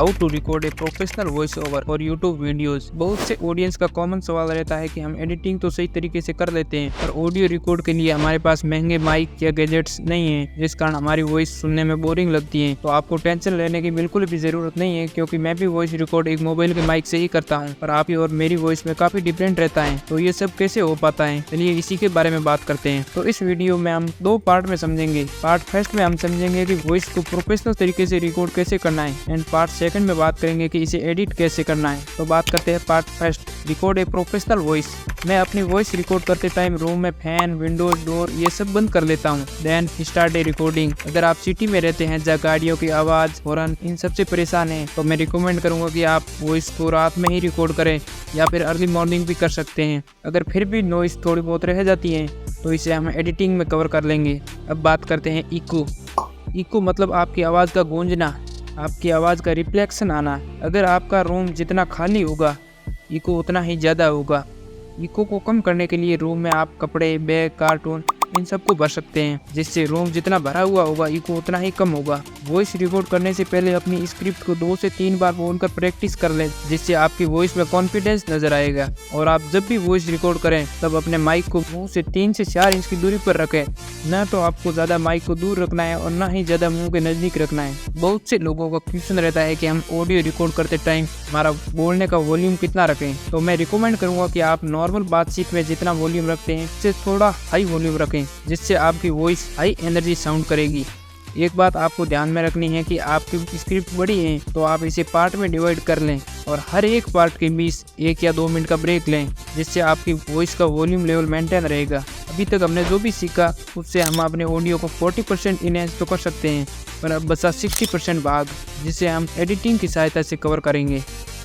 How to record a professional voice over for YouTube videos. बहुत से audience का common सवाल रहता है कि हम एडिटिंग तो सही तरीके से कर लेते हैं, पर ऑडियो रिकॉर्ड के लिए हमारे पास महंगे माइक या गैजेट्स नहीं है, जिस कारण हमारी वॉइस सुनने में बोरिंग लगती है। तो आपको टेंशन लेने की बिल्कुल भी जरूरत नहीं है, क्योंकि मैं भी वॉइस रिकॉर्ड एक मोबाइल के माइक से ही करता हूँ, पर आपकी और मेरी वॉइस में काफी डिफरेंट रहता है। तो ये सब कैसे हो पाता है, चलिए इसी के बारे में बात करते हैं। तो इस वीडियो में हम दो पार्ट में समझेंगे। पार्ट फर्स्ट में हम समझेंगे कि वॉइस को प्रोफेशनल तरीके से रिकॉर्ड कैसे करना है, एंड पार्ट सेकंड में बात करेंगे कि इसे एडिट कैसे करना है। तो बात करते हैं part first, record a professional voice. मैं अपनी वॉइस रिकॉर्ड करते टाइम रूम में फैन, विंडोज, डोर ये सब बंद कर लेता हूँ। Then start A recording. अगर आप सिटी में रहते हैं जहाँ गाड़ियों की आवाज, हॉर्न इन सबसे परेशान हैं, तो मैं रिकमेंड करूंगा कि आप वॉइस को रात में ही रिकॉर्ड करें, या फिर अर्ली मॉर्निंग भी कर सकते हैं। अगर फिर भी नॉइस थोड़ी बहुत रह जाती है तो इसे हम एडिटिंग में कवर कर लेंगे। अब बात करते हैं इको। इको मतलब आपकी आवाज़ का गूंजना, आपकी आवाज़ का रिफ्लेक्शन आना। अगर आपका रूम जितना खाली होगा, इको उतना ही ज़्यादा होगा। इको को कम करने के लिए रूम में आप कपड़े, बैग, कार्टून इन सबको भर सकते हैं, जिससे रूम जितना भरा हुआ होगा इको उतना ही कम होगा। वॉइस रिकॉर्ड करने से पहले अपनी स्क्रिप्ट को 2 से 3 बार बोलकर प्रैक्टिस कर लें, जिससे आपकी वॉइस में कॉन्फिडेंस नजर आएगा। और आप जब भी वॉइस रिकॉर्ड करें तब अपने माइक को मुंह से 3 से 4 इंच की दूरी पर रखें। न तो आपको ज़्यादा माइक को दूर रखना है और न ही ज़्यादा मुंह के नज़दीक रखना है। बहुत से लोगों का क्वेश्चन रहता है कि हम ऑडियो रिकॉर्ड करते टाइम हमारा बोलने का वॉल्यूम कितना रखें। तो मैं रिकमेंड करूँगा कि आप नॉर्मल बातचीत में जितना वॉल्यूम रखते हैं उससे थोड़ा हाई वॉल्यूम रखें, जिससे आपकी वॉइस हाई एनर्जी साउंड करेगी। एक बात आपको ध्यान में रखनी है कि आपकी स्क्रिप्ट बड़ी है, तो आप इसे पार्ट में डिवाइड कर लें और हर एक पार्ट के बीच 1 या 2 मिनट का ब्रेक लें, जिससे आपकी वॉइस का वॉल्यूम लेवल मेंटेन रहेगा। अभी तक हमने जो भी सीखा उससे हम अपने ऑडियो को 40% इनहेंस तो कर सकते हैं, पर अब बचा 60% भाग, जिसे हम एडिटिंग की सहायता से कवर करेंगे।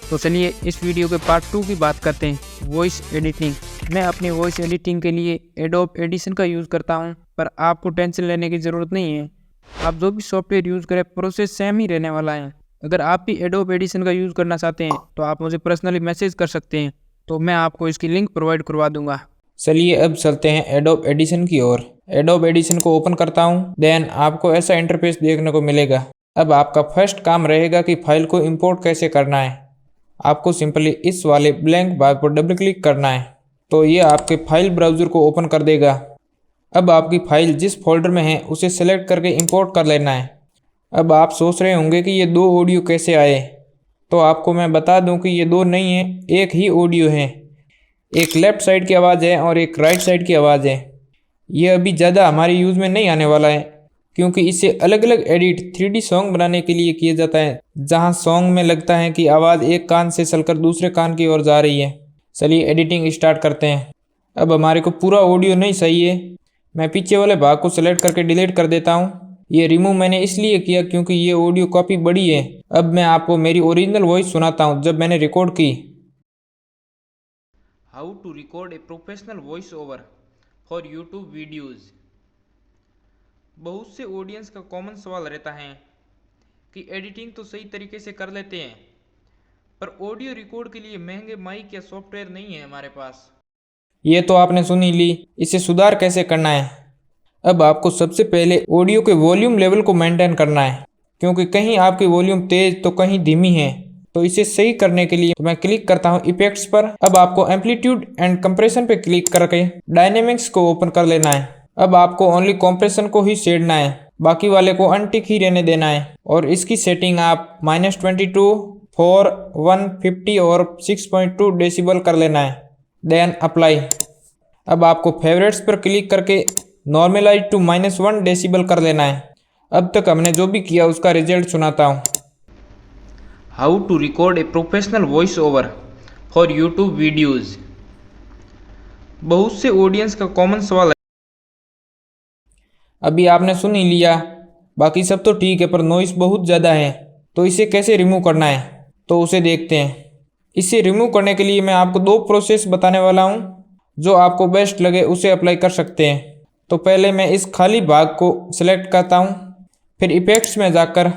तो चलिए इस वीडियो के पार्ट 2 की बात करते हैं, वॉइस एडिटिंग। मैं अपनी वॉइस एडिटिंग के लिए एडोब एडिशन का यूज़ करता हूं, पर आपको टेंशन लेने की ज़रूरत नहीं है। आप जो भी सॉफ्टवेयर यूज़ करें प्रोसेस सेम ही रहने वाला है। अगर आप भी एडोब एडिशन का यूज़ करना चाहते हैं तो आप मुझे पर्सनली मैसेज कर सकते हैं, तो मैं आपको इसकी लिंक प्रोवाइड करवा दूंगा। चलिए अब चलते हैं एडोब एडिशन की ओर। एडोब एडिशन को ओपन करता हूँ। देन आपको ऐसा इंटरफेस देखने को मिलेगा। अब आपका फर्स्ट काम रहेगा कि फाइल को इंपोर्ट कैसे करना है। आपको सिंपली इस वाले ब्लैंक भाग पर डबल क्लिक करना है, तो ये आपके फाइल ब्राउज़र को ओपन कर देगा। अब आपकी फाइल जिस फोल्डर में है उसे सेलेक्ट करके इंपोर्ट कर लेना है। अब आप सोच रहे होंगे कि ये 2 ऑडियो कैसे आए, तो आपको मैं बता दूं कि ये 2 नहीं है, एक ही ऑडियो है। एक लेफ़्ट साइड की आवाज़ है और एक राइट साइड की आवाज़ है। ये अभी ज़्यादा हमारे यूज़ में नहीं आने वाला है, क्योंकि इसे अलग अलग एडिट 3D सॉन्ग बनाने के लिए किया जाता है, जहां सॉन्ग में लगता है कि आवाज़ एक कान से चलकर दूसरे कान की ओर जा रही है। चलिए एडिटिंग स्टार्ट करते हैं। अब हमारे को पूरा ऑडियो नहीं चाहिए, मैं पीछे वाले भाग को सेलेक्ट करके डिलीट कर देता हूं। ये रिमूव मैंने इसलिए किया क्योंकि ये ऑडियो काफ़ी बड़ी है। अब मैं आपको मेरी ओरिजिनल वॉइस सुनाता हूँ जब मैंने रिकॉर्ड की। How to record a professional voice over for YouTube videos. बहुत से ऑडियंस का कॉमन सवाल रहता है कि एडिटिंग तो सही तरीके से कर लेते हैं, पर ऑडियो रिकॉर्ड के लिए महंगे माइक या सॉफ्टवेयर नहीं है हमारे पास। ये तो आपने सुन ही ली, इसे सुधार कैसे करना है। अब आपको सबसे पहले ऑडियो के वॉल्यूम लेवल को मेंटेन करना है, क्योंकि कहीं आपकी वॉल्यूम तेज तो कहीं धीमी है। तो इसे सही करने के लिए तो मैं क्लिक करता हूँ इफेक्ट्स पर। अब आपको एम्पलीट्यूड एंड कंप्रेशन पे क्लिक करके डायनेमिक्स को ओपन कर लेना है। अब आपको ओनली कॉम्प्रेशन को ही छेड़ना है, बाकी वाले को अनटिक ही रहने देना है। और इसकी सेटिंग आप -22, 4, 150 और 6.2 डेसिबल कर लेना है। Then apply. अब आपको फेवरेट्स पर क्लिक करके नॉर्मलाइज टू -1 डेसिबल कर लेना है। अब तक हमने जो भी किया उसका रिजल्ट सुनाता हूँ। How to record a professional voice over for YouTube videos. बहुत से ऑडियंस का कॉमन सवाल है। अभी आपने सुन ही लिया, बाकी सब तो ठीक है, पर नॉइस बहुत ज़्यादा है, तो इसे कैसे रिमूव करना है तो उसे देखते हैं। इसे रिमूव करने के लिए मैं आपको 2 प्रोसेस बताने वाला हूँ, जो आपको बेस्ट लगे उसे अप्लाई कर सकते हैं। तो पहले मैं इस खाली भाग को सिलेक्ट करता हूँ, फिर इफेक्ट्स में जाकर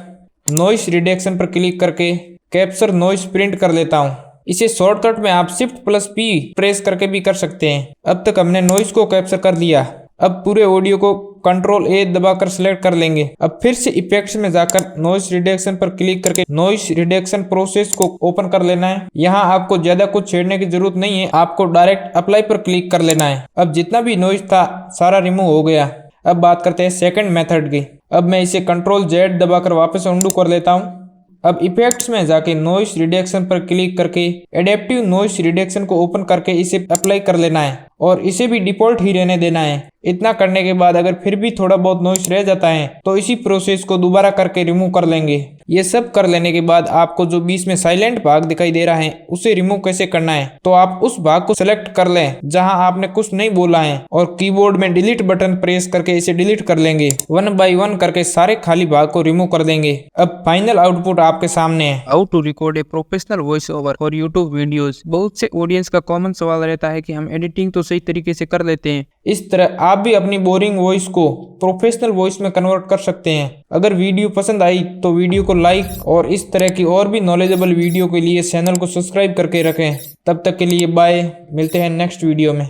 नॉइस रिडक्शन पर क्लिक करके कैप्चर नॉइस प्रिंट कर लेता हूँ। इसे शॉर्टकट में आप Shift+P प्रेस करके भी कर सकते हैं। अब तक हमने नॉइस को कैप्चर कर लिया। अब पूरे ऑडियो को कंट्रोल ए दबाकर सिलेक्ट कर लेंगे। अब फिर से इफेक्ट्स में जाकर नॉइस रिडक्शन पर क्लिक करके नॉइस रिडक्शन प्रोसेस को ओपन कर लेना है। यहाँ आपको ज्यादा कुछ छेड़ने की जरूरत नहीं है, आपको डायरेक्ट अप्लाई पर क्लिक कर लेना है। अब जितना भी नॉइस था सारा रिमूव हो गया। अब बात करते हैं सेकंड मेथड की। अब मैं इसे कंट्रोल जेड दबाकर वापस अंडू कर लेता हूँ। अब इफेक्ट्स में जाके नॉइस रिडक्शन पर क्लिक करके एडेप्टिव नॉइस रिडक्शन को ओपन करके इसे अप्लाई कर लेना है और इसे भी डिफॉल्ट ही रहने देना है। इतना करने के बाद अगर फिर भी थोड़ा बहुत नॉइस रह जाता है तो इसी प्रोसेस को दोबारा करके रिमूव कर लेंगे। ये सब कर लेने के बाद आपको जो बीच में साइलेंट भाग दिखाई दे रहा है उसे रिमूव कैसे करना है, तो आप उस भाग को सिलेक्ट कर लें जहां आपने कुछ नहीं बोला है और कीबोर्ड में डिलीट बटन प्रेस करके इसे डिलीट कर लेंगे। 1 बाय 1 करके सारे खाली भाग को रिमूव कर देंगे। अब फाइनल आउटपुट आपके सामने है। How to record a professional voice over for YouTube videos. बहुत से ऑडियंस का कॉमन सवाल रहता है कि हम एडिटिंग तो सही तरीके से कर लेते हैं, इस तरह आप भी अपनी बोरिंग वॉइस को प्रोफेशनल वॉइस में कन्वर्ट कर सकते हैं। अगर वीडियो पसंद आई तो वीडियो को लाइक और इस तरह की और भी नॉलेजेबल वीडियो के लिए चैनल को सब्सक्राइब करके रखें। तब तक के लिए बाय, मिलते हैं नेक्स्ट वीडियो में।